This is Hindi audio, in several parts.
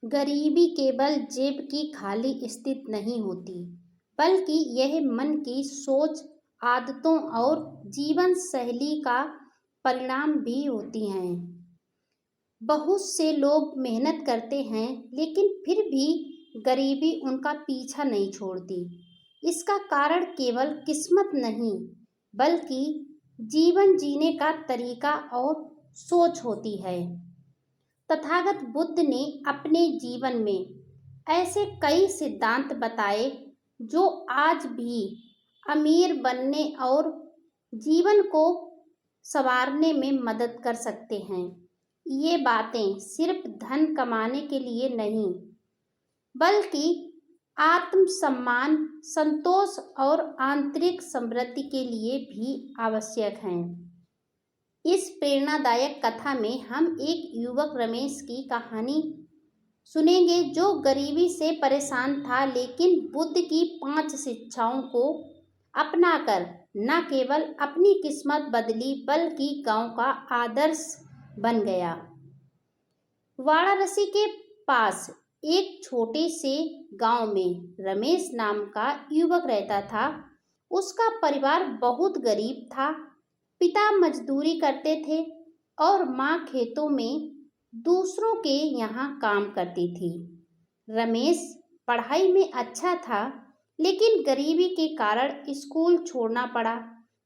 गरीबी केवल जेब की खाली स्थिति नहीं होती, बल्कि यह मन की सोच, आदतों और जीवन शैली का परिणाम भी होती हैं। बहुत से लोग मेहनत करते हैं, लेकिन फिर भी गरीबी उनका पीछा नहीं छोड़ती। इसका कारण केवल किस्मत नहीं, बल्कि जीवन जीने का तरीका और सोच होती है। तथागत बुद्ध ने अपने जीवन में ऐसे कई सिद्धांत बताए जो आज भी अमीर बनने और जीवन को संवारने में मदद कर सकते हैं। ये बातें सिर्फ धन कमाने के लिए नहीं, बल्कि आत्मसम्मान, संतोष और आंतरिक समृद्धि के लिए भी आवश्यक हैं। इस प्रेरणादायक कथा में हम एक युवक रमेश की कहानी सुनेंगे जो गरीबी से परेशान था, लेकिन बुद्ध की 5 शिक्षाओं को अपनाकर न केवल अपनी किस्मत बदली, बल्कि गांव का आदर्श बन गया। वाराणसी के पास एक छोटे से गांव में रमेश नाम का युवक रहता था। उसका परिवार बहुत गरीब था। पिता मजदूरी करते थे और माँ खेतों में दूसरों के यहाँ काम करती थी। रमेश पढ़ाई में अच्छा था, लेकिन गरीबी के कारण स्कूल छोड़ना पड़ा।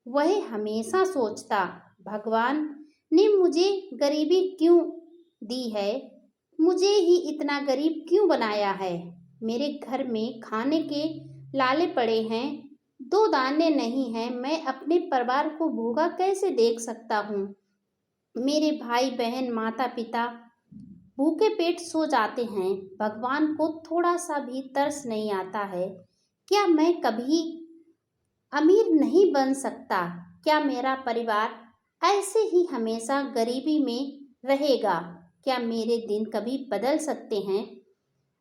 वह हमेशा सोचता, भगवान ने मुझे गरीबी क्यों दी है? मुझे ही इतना गरीब क्यों बनाया है? मेरे घर में खाने के लाले पड़े हैं, 2 दाने नहीं हैं। मैं अपने परिवार को भूखा कैसे देख सकता हूँ? मेरे भाई बहन, माता पिता भूखे पेट सो जाते हैं। भगवान को थोड़ा सा भी तरस नहीं आता है? क्या मैं कभी अमीर नहीं बन सकता? क्या मेरा परिवार ऐसे ही हमेशा गरीबी में रहेगा? क्या मेरे दिन कभी बदल सकते हैं?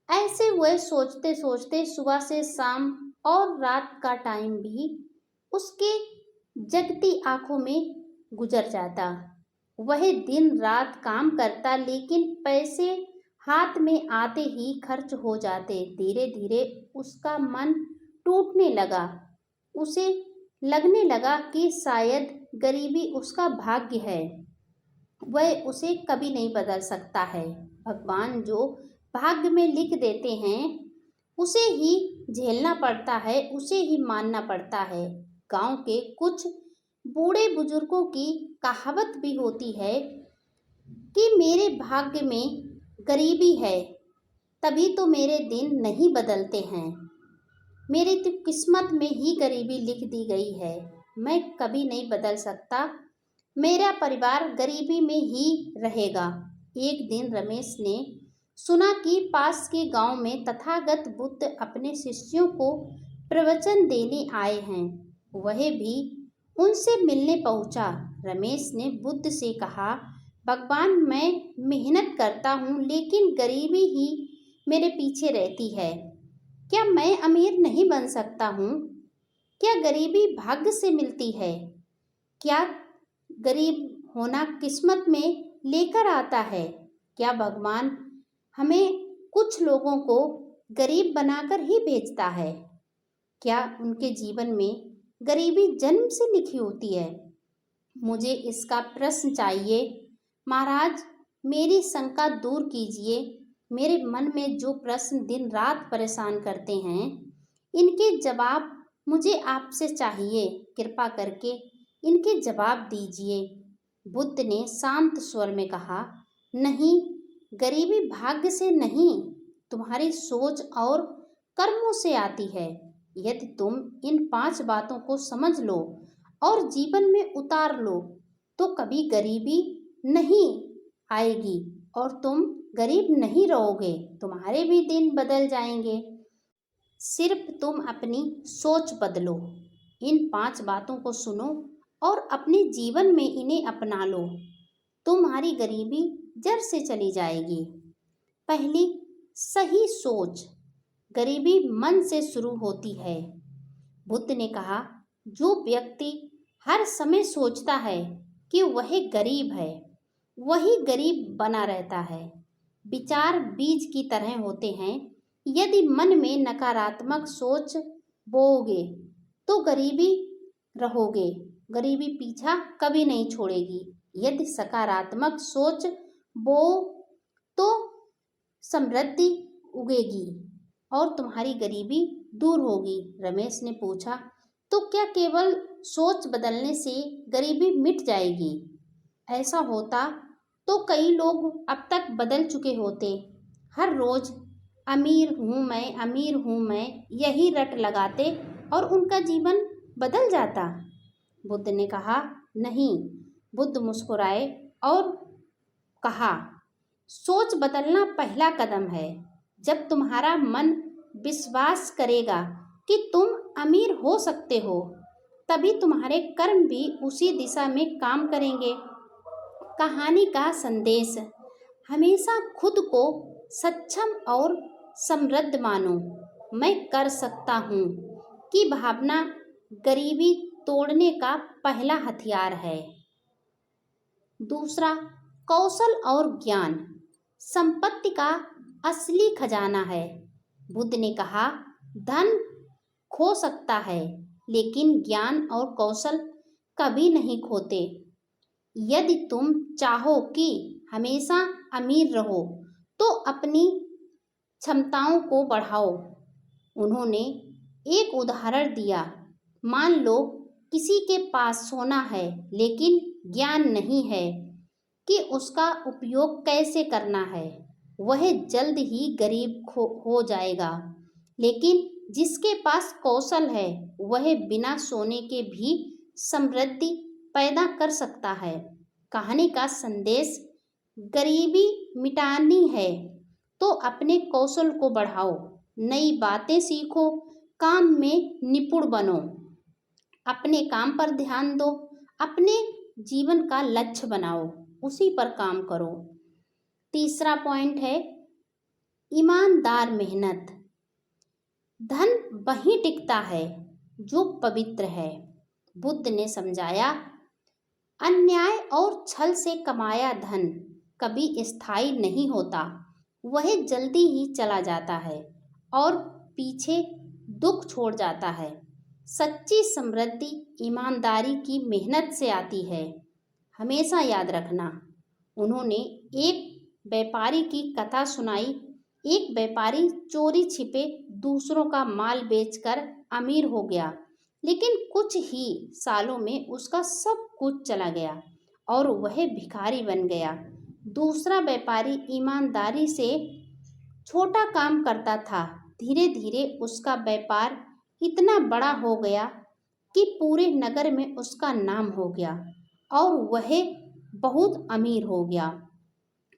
ऐसे वह सोचते सोचते सुबह से शाम और रात का टाइम भी उसके जगती आंखों में गुजर जाता। वह दिन रात काम करता, लेकिन पैसे हाथ में आते ही खर्च हो जाते। धीरे धीरे उसका मन टूटने लगा। उसे लगने लगा कि शायद गरीबी उसका भाग्य है, वह उसे कभी नहीं बदल सकता है। भगवान जो भाग्य में लिख देते हैं, उसे ही झेलना पड़ता है, उसे ही मानना पड़ता है। गांव के कुछ बूढ़े बुजुर्गों की कहावत भी होती है कि मेरे भाग्य में गरीबी है, तभी तो मेरे दिन नहीं बदलते हैं। मेरी तो किस्मत में ही गरीबी लिख दी गई है। मैं कभी नहीं बदल सकता। मेरा परिवार गरीबी में ही रहेगा। एक दिन रमेश ने सुना कि पास के गांव में तथागत बुद्ध अपने शिष्यों को प्रवचन देने आए हैं। वह भी उनसे मिलने पहुंचा। रमेश ने बुद्ध से कहा, भगवान, मैं मेहनत करता हूँ, लेकिन गरीबी ही मेरे पीछे रहती है। क्या मैं अमीर नहीं बन सकता हूँ? क्या गरीबी भाग्य से मिलती है? क्या गरीब होना किस्मत में लेकर आता है? क्या भगवान हमें कुछ लोगों को गरीब बनाकर ही भेजता है? क्या उनके जीवन में गरीबी जन्म से लिखी होती है? मुझे इसका प्रश्न चाहिए। महाराज, मेरी शंका दूर कीजिए। मेरे मन में जो प्रश्न दिन रात परेशान करते हैं, इनके जवाब मुझे आपसे चाहिए। कृपा करके इनके जवाब दीजिए। बुद्ध ने शांत स्वर में कहा, नहीं, गरीबी भाग्य से नहीं, तुम्हारी सोच और कर्मों से आती है। यदि तुम इन 5 बातों को समझ लो और जीवन में उतार लो, तो कभी गरीबी नहीं आएगी और तुम गरीब नहीं रहोगे। तुम्हारे भी दिन बदल जाएंगे। सिर्फ तुम अपनी सोच बदलो। इन 5 बातों को सुनो और अपने जीवन में इन्हें अपना लो। तुम्हारी गरीबी जड़ से चली जाएगी। पहली, सही सोच। गरीबी मन से शुरू होती है। बुद्ध ने कहा, जो व्यक्ति हर समय सोचता है कि वह गरीब है, वही गरीब बना रहता है। विचार बीज की तरह होते हैं। यदि मन में नकारात्मक सोच बोओगे तो गरीबी रहोगे, गरीबी पीछा कभी नहीं छोड़ेगी। यदि सकारात्मक सोच बो तो समृद्धि उगेगी और तुम्हारी गरीबी दूर होगी। रमेश ने पूछा, तो क्या केवल सोच बदलने से गरीबी मिट जाएगी? ऐसा होता तो कई लोग अब तक बदल चुके होते। हर रोज अमीर हूँ मैं यही रट लगाते और उनका जीवन बदल जाता। बुद्ध ने कहा, नहीं। बुद्ध मुस्कुराए और कहा, सोच बदलना पहला कदम है। जब तुम्हारा मन विश्वास करेगा कि तुम अमीर हो सकते हो, तभी तुम्हारे कर्म भी उसी दिशा में काम करेंगे। कहानी का संदेश, हमेशा खुद को सक्षम और समृद्ध मानो। मैं कर सकता हूँ कि भावना गरीबी तोड़ने का पहला हथियार है। दूसरा, कौशल और ज्ञान संपत्ति का असली खजाना है। बुद्ध ने कहा, धन खो सकता है लेकिन ज्ञान और कौशल कभी नहीं खोते। यदि तुम चाहो कि हमेशा अमीर रहो तो अपनी क्षमताओं को बढ़ाओ। उन्होंने एक उदाहरण दिया, मान लो किसी के पास सोना है लेकिन ज्ञान नहीं है कि उसका उपयोग कैसे करना है, वह जल्द ही गरीब हो जाएगा। लेकिन जिसके पास कौशल है वह बिना सोने के भी समृद्धि पैदा कर सकता है। कहानी का संदेश, गरीबी मिटानी है तो अपने कौशल को बढ़ाओ, नई बातें सीखो, काम में निपुण बनो, अपने काम पर ध्यान दो, अपने जीवन का लक्ष्य बनाओ, उसी पर काम करो। तीसरा पॉइंट है, ईमानदार मेहनत। धन वहीं टिकता है जो पवित्र है। बुद्ध ने समझाया, अन्याय और छल से कमाया धन कभी स्थायी नहीं होता, वह जल्दी ही चला जाता है और पीछे दुख छोड़ जाता है। सच्ची समृद्धि ईमानदारी की मेहनत से आती है, हमेशा याद रखना। उन्होंने एक व्यापारी की कथा सुनाई। एक व्यापारी चोरी छिपे दूसरों का माल बेचकर अमीर हो गया, लेकिन कुछ ही सालों में उसका सब कुछ चला गया और वह भिखारी बन गया। दूसरा व्यापारी ईमानदारी से छोटा काम करता था। धीरे धीरे उसका व्यापार इतना बड़ा हो गया कि पूरे नगर में उसका नाम हो गया और वह बहुत अमीर हो गया।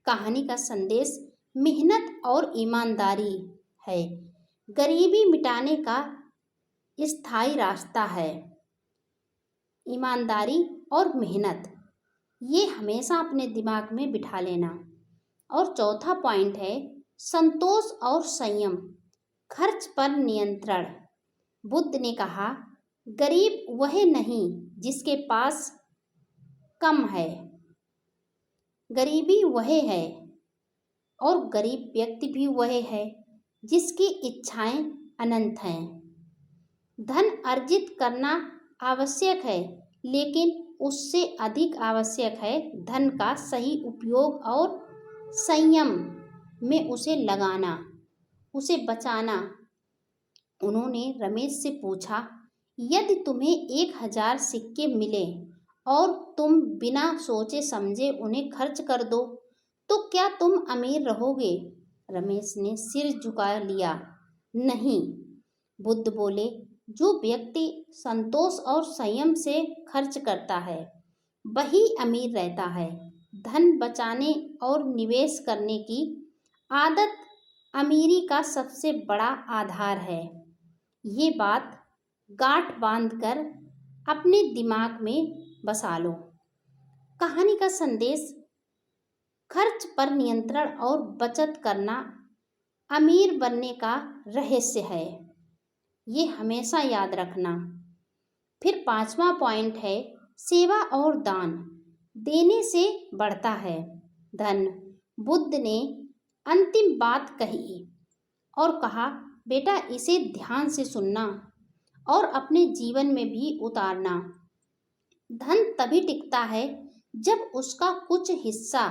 कहानी का संदेश, मेहनत और ईमानदारी है, गरीबी मिटाने का स्थायी रास्ता है। ईमानदारी और मेहनत, ये हमेशा अपने दिमाग में बिठा लेना। और चौथा पॉइंट है, संतोष और संयम, खर्च पर नियंत्रण। बुद्ध ने कहा, गरीब वह नहीं जिसके पास कम है, गरीबी वह है और गरीब व्यक्ति भी वह है जिसकी इच्छाएं अनंत हैं। धन अर्जित करना आवश्यक है, लेकिन उससे अधिक आवश्यक है धन का सही उपयोग और संयम में उसे लगाना, उसे बचाना। उन्होंने रमेश से पूछा, यदि तुम्हें 1000 सिक्के मिले और तुम बिना सोचे समझे उन्हें खर्च कर दो तो क्या तुम अमीर रहोगे? रमेश ने सिर झुका लिया। नहीं। बुद्ध बोले, जो व्यक्ति संतोष और संयम से खर्च करता है वही अमीर रहता है। धन बचाने और निवेश करने की आदत अमीरी का सबसे बड़ा आधार है। ये बात गांठ बांधकर अपने दिमाग में बसा लो। कहानी का संदेश, खर्च पर नियंत्रण और बचत करना अमीर बनने का रहस्य है, ये हमेशा याद रखना। फिर 5वां पॉइंट है, सेवा और दान, देने से बढ़ता है धन। बुद्ध ने अंतिम बात कही और कहा, बेटा इसे ध्यान से सुनना और अपने जीवन में भी उतारना। धन तभी टिकता है जब उसका कुछ हिस्सा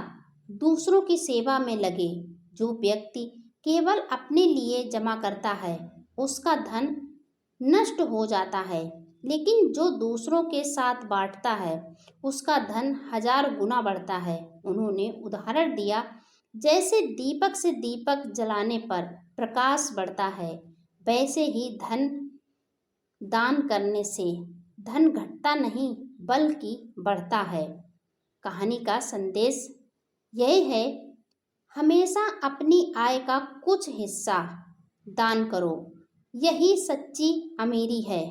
दूसरों की सेवा में लगे। जो व्यक्ति केवल अपने लिए जमा करता है उसका धन नष्ट हो जाता है, लेकिन जो दूसरों के साथ बांटता है उसका धन 1000 गुना बढ़ता है। उन्होंने उदाहरण दिया, जैसे दीपक से दीपक जलाने पर प्रकाश बढ़ता है, वैसे ही धन दान करने से धन घटता नहीं बल्कि बढ़ता है। कहानी का संदेश यह है, हमेशा अपनी आय का कुछ हिस्सा दान करो, यही सच्ची अमीरी है।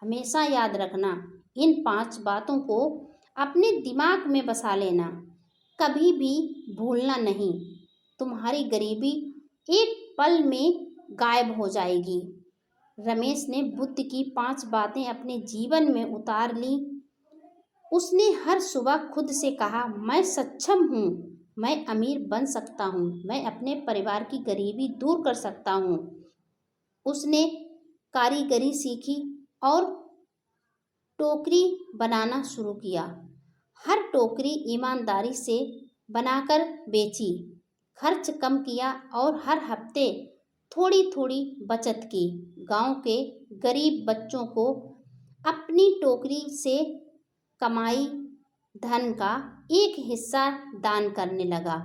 हमेशा याद रखना, इन 5 बातों को अपने दिमाग में बसा लेना, कभी भी भूलना नहीं। तुम्हारी गरीबी एक पल में गायब हो जाएगी। रमेश ने बुद्ध की 5 बातें अपने जीवन में उतार ली। उसने हर सुबह खुद से कहा, मैं सक्षम हूँ, मैं अमीर बन सकता हूँ, मैं अपने परिवार की गरीबी दूर कर सकता हूँ। उसने कारीगरी सीखी और टोकरी बनाना शुरू किया। हर टोकरी ईमानदारी से बनाकर बेची, खर्च कम किया और हर हफ्ते थोड़ी थोड़ी बचत की। गांव के गरीब बच्चों को अपनी टोकरी से कमाई धन का एक हिस्सा दान करने लगा।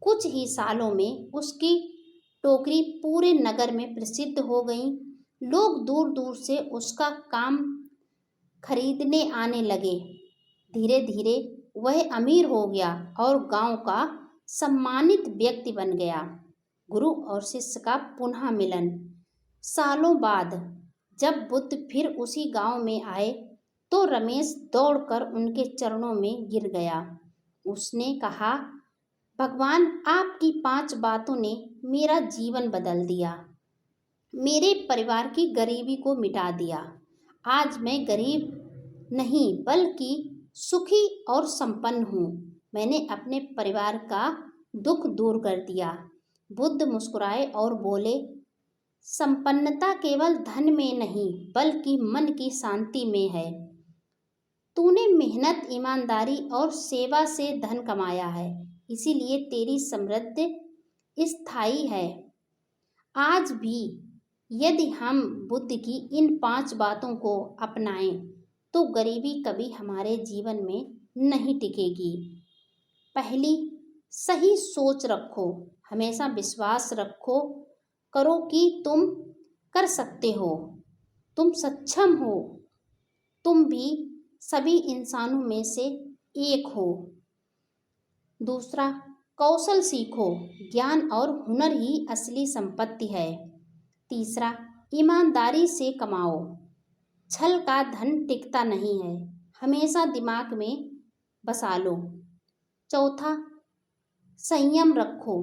कुछ ही सालों में उसकी टोकरी पूरे नगर में प्रसिद्ध हो गई। लोग दूर दूर से उसका काम खरीदने आने लगे। धीरे धीरे वह अमीर हो गया और गांव का सम्मानित व्यक्ति बन गया। गुरु और शिष्य का पुनः मिलन। सालों बाद जब बुद्ध फिर उसी गांव में आए तो रमेश दौड़कर उनके चरणों में गिर गया। उसने कहा, भगवान, आपकी 5 बातों ने मेरा जीवन बदल दिया, मेरे परिवार की गरीबी को मिटा दिया। आज मैं गरीब नहीं बल्कि सुखी और संपन्न हूँ। मैंने अपने परिवार का दुख दूर कर दिया। बुद्ध मुस्कुराए और बोले, संपन्नता केवल धन में नहीं बल्कि मन की शांति में है। तूने मेहनत, ईमानदारी और सेवा से धन कमाया है, इसीलिए तेरी समृद्धि स्थायी है। आज भी यदि हम बुद्ध की इन 5 बातों को अपनाएं तो गरीबी कभी हमारे जीवन में नहीं टिकेगी। पहली, सही सोच रखो। हमेशा विश्वास रखो करो कि तुम कर सकते हो, तुम सक्षम हो, तुम भी सभी इंसानों में से एक हो। दूसरा, कौशल सीखो। ज्ञान और हुनर ही असली संपत्ति है। तीसरा, ईमानदारी से कमाओ। छल का धन टिकता नहीं है, हमेशा दिमाग में बसा लो। चौथा, संयम रखो।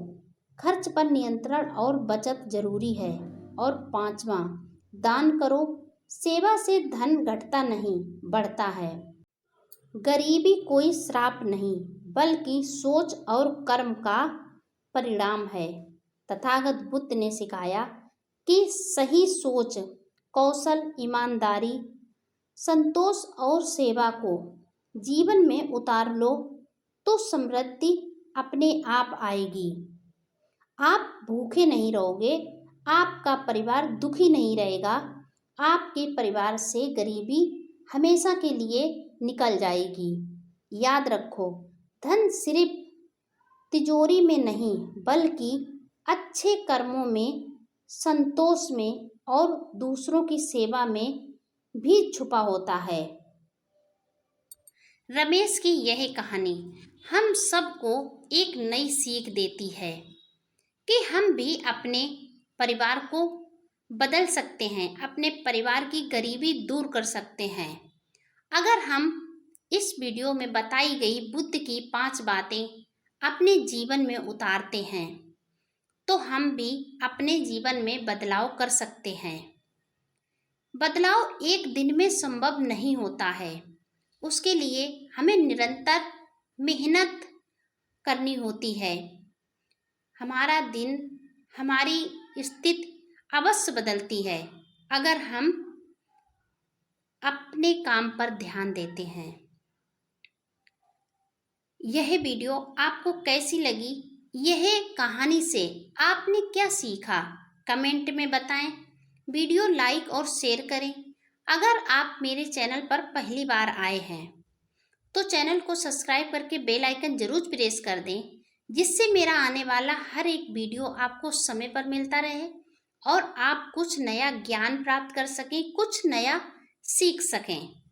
खर्च पर नियंत्रण और बचत जरूरी है। और 5वां, दान करो। सेवा से धन घटता नहीं, बढ़ता है। गरीबी कोई श्राप नहीं बल्कि सोच और कर्म का परिणाम है। तथागत बुद्ध ने सिखाया कि सही सोच, कौशल, ईमानदारी, संतोष और सेवा को जीवन में उतार लो तो समृद्धि अपने आप आएगी। आप भूखे नहीं रहोगे, आपका परिवार दुखी नहीं रहेगा, आपके परिवार से गरीबी हमेशा के लिए निकल जाएगी। याद रखो, धन सिर्फ तिजोरी में नहीं बल्कि अच्छे कर्मों में, संतोष में और दूसरों की सेवा में भी छुपा होता है। रमेश की यह कहानी हम सबको एक नई सीख देती है कि हम भी अपने परिवार को बदल सकते हैं, अपने परिवार की गरीबी दूर कर सकते हैं। अगर हम इस वीडियो में बताई गई बुद्ध की 5 बातें अपने जीवन में उतारते हैं तो हम भी अपने जीवन में बदलाव कर सकते हैं। बदलाव एक दिन में संभव नहीं होता है, उसके लिए हमें निरंतर मेहनत करनी होती है। हमारा दिन, हमारी स्थिति अवश्य बदलती है अगर हम अपने काम पर ध्यान देते हैं। यह वीडियो आपको कैसी लगी? यह कहानी से आपने क्या सीखा? कमेंट में बताएं। वीडियो लाइक और शेयर करें। अगर आप मेरे चैनल पर पहली बार आए हैं तो चैनल को सब्सक्राइब करके बेल आइकन जरूर प्रेस कर दें, जिससे मेरा आने वाला हर एक वीडियो आपको समय पर मिलता रहे और आप कुछ नया ज्ञान प्राप्त कर सकें, कुछ नया सीख सकें।